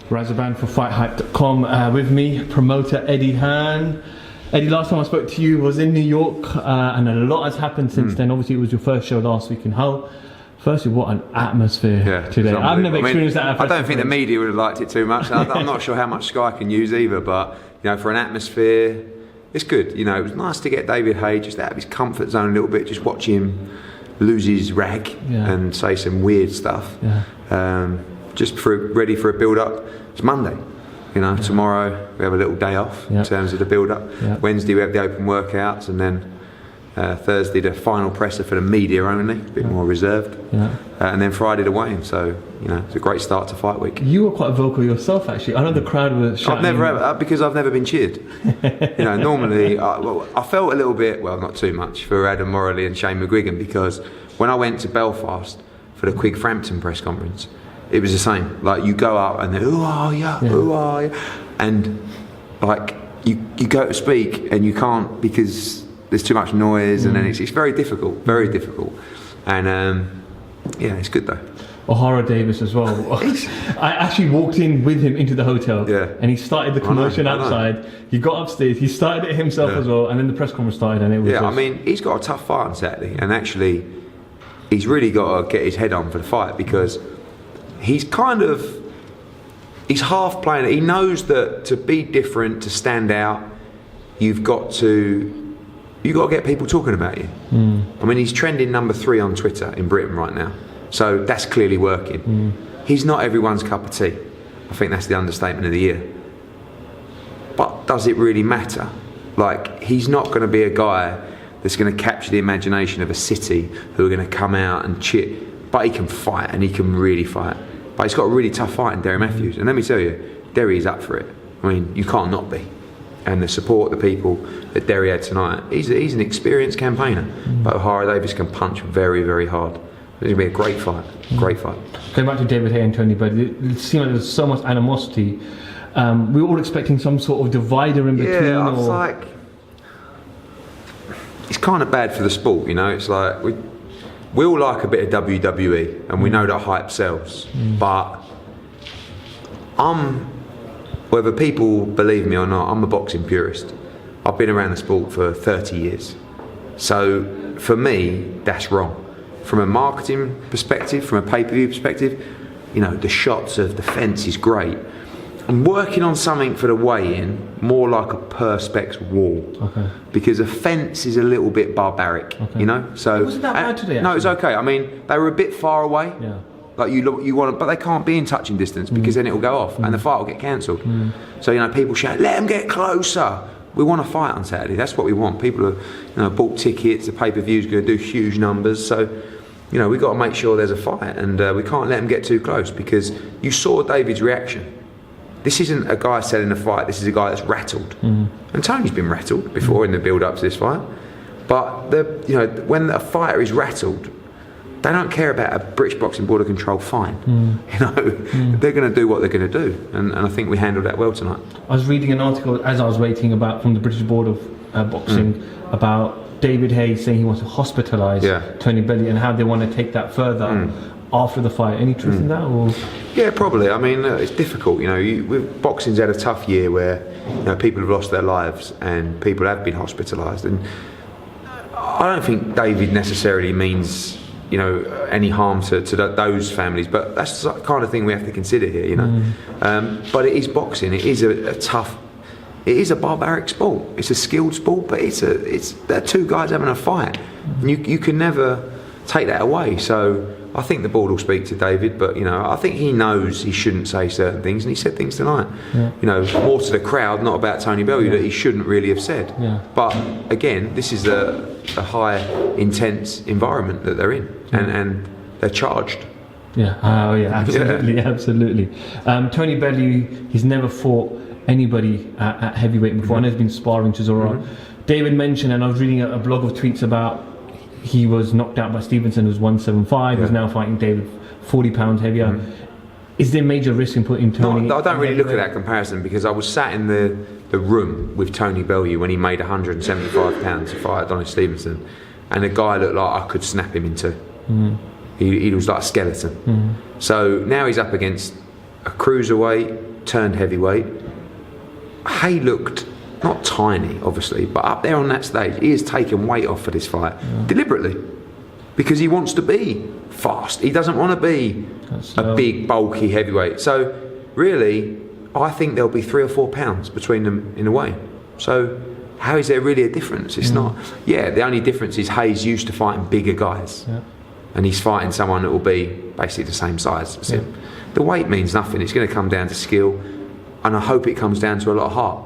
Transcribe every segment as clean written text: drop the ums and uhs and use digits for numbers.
Razaban for FightHype.com. With me, promoter Eddie Hearn. Eddie, last time I spoke to you was in New York, and a lot has happened since then. Obviously, it was your first show last week in Hull. Firstly, what an atmosphere today. I've never experienced that. I don't think the media would have liked it too much. I'm not sure how much Sky can use either, but you know, for an atmosphere, it's good. You know, it was nice to get David Haye just out of his comfort zone a little bit, just watch him lose his rag and say some weird stuff. Ready for a build-up. It's Monday. You know, tomorrow we have a little day off in terms of the build-up. Wednesday we have the open workouts, and then Thursday the final presser for the media only, a bit more reserved. And then Friday the weigh-in. So, you know, it's a great start to fight week. You were quite vocal yourself, actually. I know the crowd was shouting. Because I've never been cheered. You know, normally I felt a little bit, well, not too much, for Adam Morley and Shane McGuigan, because when I went to Belfast for the Quigg Frampton press conference, it was the same. Like, you go up and they're, who are you? Who are you? And like you go to speak and you can't because there's too much noise, and then it's very difficult, and it's good though. O'Hara Davis as well. I actually walked in with him into the hotel, and he started the commotion outside. He got upstairs, he started it himself as well, and then the press conference started, and it was I mean, he's got a tough fight on Saturday, and actually he's really got to get his head on for the fight, because he's half playing it. He knows that to be different, to stand out, you've got to get people talking about you. I mean, he's trending number 3 on Twitter in Britain right now, so that's clearly working. He's not everyone's cup of tea. I think that's the understatement of the year. But does it really matter? Like, he's not going to be a guy that's going to capture the imagination of a city who are going to come out and cheer. But he can fight, and he can really fight. But he's got a really tough fight in Derry Matthews, and let me tell you, Derry's up for it. I mean, you can't not be. And the support the people that Derry had tonight, he's an experienced campaigner, but O'Hara Davis can punch very, very hard. It's going to be a great fight, great fight. Going back to David Haye and Tony Bellew, it seemed like there's so much animosity. We were all expecting some sort of divider in between. Yeah, I was like, it's kind of bad for the sport, you know. It's like we all like a bit of WWE, and we know that hype sells, but whether people believe me or not, I'm a boxing purist. I've been around the sport for 30 years. So for me, that's wrong. From a marketing perspective, from a pay-per-view perspective, you know, the shots of the fence is great. I'm working on something for the weigh-in, more like a perspex wall, because a fence is a little bit barbaric, you know. So it wasn't that bad today. No, it's okay. I mean, they were a bit far away. Like you want, but they can't be in touching distance, because then it will go off and the fight will get cancelled. So, you know, people shout, "Let them get closer." We want to fight on Saturday. That's what we want. People have, you know, bought tickets. The pay-per-view is going to do huge numbers. So, you know, we've got to make sure there's a fight, and we can't let them get too close, because you saw David's reaction. This isn't a guy selling a fight, this is a guy that's rattled. And Tony's been rattled before in the build-up to this fight. But you know, when a fighter is rattled, they don't care about a British Boxing Board of Control fine. You know, they're going to do what they're going to do, and I think we handled that well tonight. I was reading an article as I was waiting from the British Board of Boxing about David Haye saying he wants to hospitalise Tony Bellew, and how they want to take that further after the fight. Any truth in that? Or? Yeah, probably. I mean, it's difficult. You know, boxing's had a tough year where, you know, people have lost their lives and people have been hospitalised, and I don't think David necessarily means, you know, any harm to those families, but that's the kind of thing we have to consider here, you know. But it is boxing. It is it is a barbaric sport. It's a skilled sport, but they're two guys having a fight, and you can never take that away. So I think the board will speak to David, but, you know, I think he knows he shouldn't say certain things, and he said things tonight. You know, more to the crowd, not about Tony Bellew, that he shouldn't really have said. But again, this is a high, intense environment that they're in, and they're charged. Absolutely, absolutely. Tony Bellew, he's never fought anybody at heavyweight before. I know he's been sparring Chisora. David mentioned, and I was reading a blog of tweets about, he was knocked out by Stevenson, who's 175. He's now fighting David, 40 pounds heavier. Is there major risk in putting Tony? No, I don't really look at that comparison, because I was sat in the room with Tony Bellew when he made 175 pounds to fight Adonis Stevenson, and the guy looked like I could snap him in two. He was like a skeleton. So now he's up against a cruiserweight turned heavyweight, Haye looked not tiny, obviously, but up there on that stage, he has taken weight off for this fight deliberately because he wants to be fast. He doesn't want to be a big, bulky heavyweight. So really, I think there'll be 3 or 4 pounds between them in a way. So how is there really a difference? It's not. Yeah, the only difference is Haye's used to fighting bigger guys, and he's fighting someone that will be basically the same size as him. The weight means nothing. It's going to come down to skill, and I hope it comes down to a lot of heart.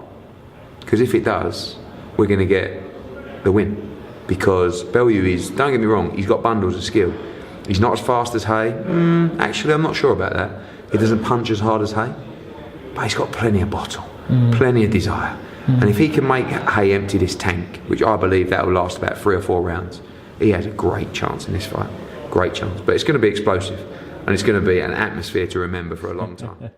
Because if it does, we're going to get the win. Because Bellew is, don't get me wrong, he's got bundles of skill. He's not as fast as Haye. Actually, I'm not sure about that. He doesn't punch as hard as Haye, but he's got plenty of bottle, plenty of desire. And if he can make Haye empty this tank, which I believe that will last about 3 or 4 rounds, he has a great chance in this fight. Great chance. But it's going to be explosive, and it's going to be an atmosphere to remember for a long time.